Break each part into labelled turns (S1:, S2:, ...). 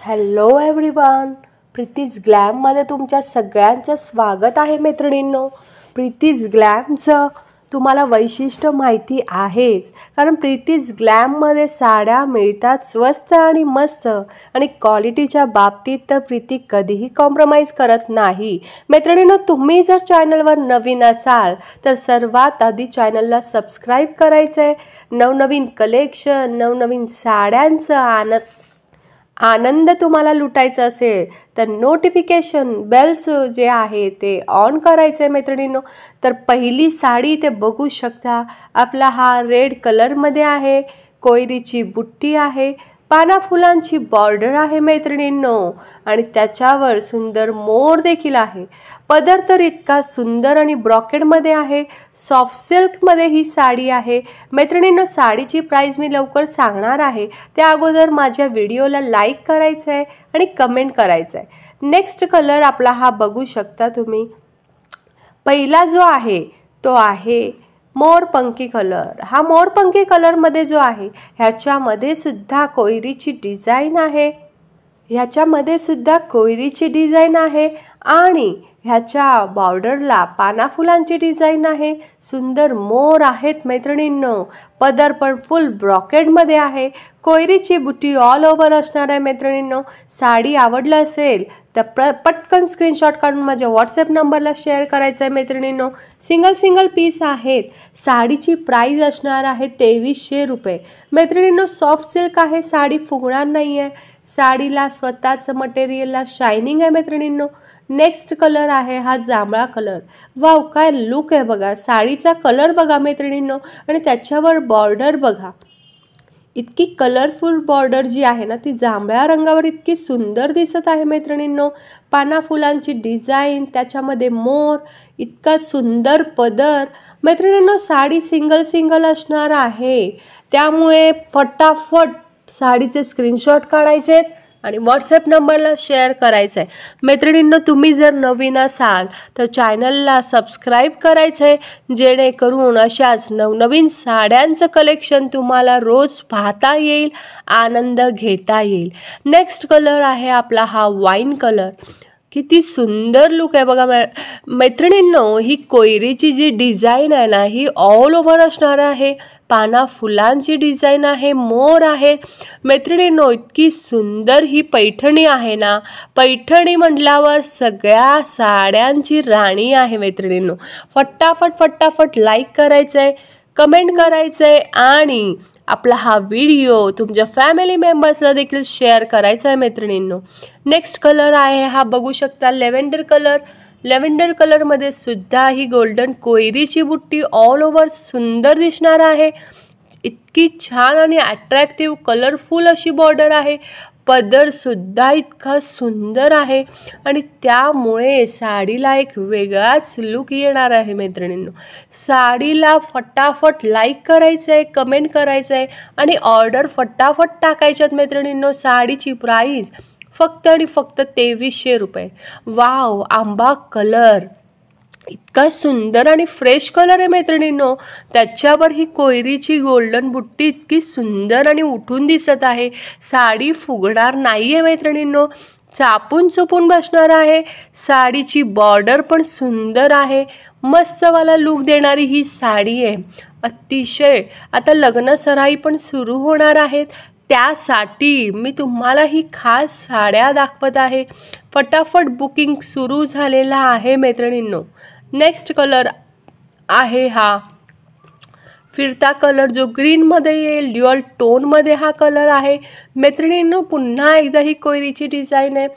S1: Hello everyone, प्रीतीज ग्लॅममध्ये तुमच्या सगळ्यांचं स्वागत आहे मैत्रिणींनो. प्रीतीज ग्लॅमचं तुम्हाला वैशिष्ट्य माहिती आहेच, कारण प्रीतीज ग्लॅममध्ये साड्या मिळतात स्वस्त आणि मस्त, आणि क्वालिटीच्या बाबतीत तर प्रीती कधीही कॉम्प्रोमाइज करत नाही. मैत्रिणींनो, तुम्ही जर चॅनलवर नवीन असाल तर सर्वात आधी चॅनलला सबस्क्राईब करायचं आहे. नवनवीन कलेक्शन, नवनवीन साड्यांचं आनंद तुम्हाला लुटायचा असेल तर नोटिफिकेशन बेलचं जे आहे ते ऑन करायचं आहे मैत्रिणींनो. तर पहिली साडी ते बघू शकता, आपला हा रेड कलरमध्ये आहे, कोयरीची बुट्टी आहे, पाना फुलांची बॉर्डर आहे मैत्रिणींनो, आणि त्याच्यावर सुंदर मोर देखील आहे. पदर तर इतका सुंदर आणि ब्रॉकेडमध्ये आहे, सॉफ्ट सिल्कमध्ये ही साडी आहे मैत्रिणींनो. साडीची प्राईस मी लवकर सांगणार आहे, त्या अगोदर माझ्या व्हिडिओला लाईक करायचं आहे आणि कमेंट करायचं आहे. नेक्स्ट कलर आपला हा बघू शकता तुम्ही. पहिला जो आहे तो आहे मोरपंखी कलर. हा मोरपंखी कलरमध्ये जो आहे ह्याच्यामध्ये सुद्धा कोयरीची डिझाईन आहे, आणि ह्याच्या बॉर्डरला पाना फुलांची डिझाईन आहे. सुंदर मोर आहेत मैत्रिणींनो. पदर पण फुल ब्रॉकेडमध्ये आहे, कोयरीची बुट्टी ऑल ओव्हर असणार आहे मैत्रिणींनो. साडी आवडलं असेल तर पटकन स्क्रीनशॉट काढून माझ्या व्हॉट्सॲप नंबरला शेअर करायचं आहे मैत्रिणींनो. सिंगल पीस आहेत. साडीची प्राईस असणार आहे 2300 रुपये मैत्रिणींनो. सॉफ्ट सिल्क आहे, साडी फुगणार नाही आहे. साडीला स्वतःचं मटेरियलला शायनिंग आहे मैत्रिणींनो. नेक्स्ट कलर आहे हा जांभळा कलर. वाव, काय लुक आहे बघा. साडीचा कलर बघा मैत्रिणींनो, आणि त्याच्यावर बॉर्डर बघा. इतकी कलरफुल बॉर्डर जी आहे ना, ती जांभळ्या रंगावर इतकी सुंदर दिसत आहे मैत्रिणींनो. पाना फुलांची डिझाईन, त्याच्यामध्ये मोर, इतका सुंदर पदर मैत्रिणींनो. साडी सिंगल असणार आहे, त्यामुळे फटाफट साडीचे स्क्रीनशॉट काढायचे आणि व्हॉट्सॲप नंबरला शेअर करायचं आहे मैत्रिणींनो. तुम्ही जर नवीन असाल तर चॅनलला सबस्क्राईब करायचं आहे, जेणेकरून अशाच नवनवीन साड्यांचं कलेक्शन तुम्हाला रोज पाहता येईल, आनंद घेता येईल. नेक्स्ट कलर आहे आपला हा वाईन कलर. किती सुंदर लुक आहे बघा मैत्रिणींनो. ही कोयरीची जी डिझाईन आहे ना, ही ऑल ओव्हर असणार आहे. पाना फुलांची डिझाईन आहे, मोर आहे मैत्रिणींनो. इतकी सुंदर ही पैठणी आहे ना. पैठणी म्हटल्यावर सगळ्या साड्यांची राणी आहे मैत्रिणींनो. फटाफट लाईक करायचं आहे, कमेंट करायचं आहे, आणि आपला हा व्हिडिओ तुमच्या फॅमिली मेंबर्सला देखील शेअर करायचा आहे मैत्रिणींनो. नेक्स्ट कलर आहे हा बघू शकता लेव्हेंडर कलर. लेव्हेंडर कलरमध्ये सुद्धा ही गोल्डन कोयरीची बुट्टी ऑल ओव्हर सुंदर दिसणार आहे. इतकी छान आणि अट्रॅक्टिव्ह कलरफुल अशी बॉर्डर आहे. पदर सुद्धा इतका सुंदर आहे, आणि त्यामुळे साडीला एक वेगळाच लुक येणार आहे मैत्रिणींनो. साडीला फटाफट लाईक करायचं आहे, कमेंट करायचं आहे, आणि ऑर्डर फटाफट टाकायच्यात मैत्रिणींनो. साडीची प्राईस फक्त आणि फक्त 2300 रुपये. वाव, आंबा कलर इतका सुंदर आणि फ्रेश कलर आहे मैत्रिणींनो. त्याच्यावर ही कोयरीची गोल्डन बुट्टी इतकी सुंदर आणि उठून दिसत आहे. साडी फुगणार नाही आहे मैत्रिणींनो, चापून चुपून बसणार आहे. साडीची बॉर्डर पण सुंदर आहे. मस्तवाला लुक देणारी ही साडी आहे अतिशय. आता लग्न सराई पण सुरू होणार आहेत, त्यासाठी मी तुम्हाला ही खास साड्या दाखवत आहे. फटाफट बुकिंग सुरू झालेला आहे मैत्रिणींनो. नेक्स्ट कलर आहे हा फिरता कलर, जो ग्रीनमध्ये येईल. ड्युअल टोनमध्ये हा कलर आहे मैत्रिणींनो. पुन्हा एकदा ही कोयरीची डिझाईन आहे.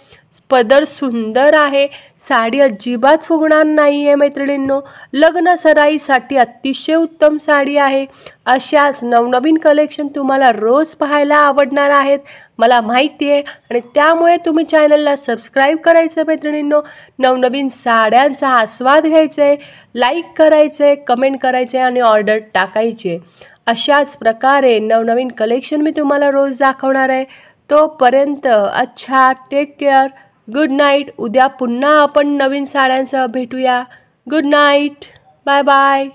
S1: पदर सुंदर आहे. साडी अजिबात फुगणार नाही आहे मैत्रिणींनो. लग्न सराईसाठी अतिशय उत्तम साडी आहे. अशाच नवनवीन कलेक्शन तुम्हाला रोज पाहायला आवडणार आहेत, मला माहिती आहे, आणि त्यामुळे तुम्ही चॅनलला सबस्क्राईब करायचं मैत्रिणींनो. नवनवीन साड्यांचा आस्वाद घ्यायचा आहे, लाईक करायचं आहे, कमेंट करायचं आहे, आणि ऑर्डर टाकायची आहे. अशाच प्रकारे नवनवीन कलेक्शन मी तुम्हाला रोज दाखवणार आहे. तोपर्यंत अच्छा, टेक केअर, गुड नाईट. उद्या पुन्हा आपण नवीन साड्यांसह भेटूया. Good night, bye bye.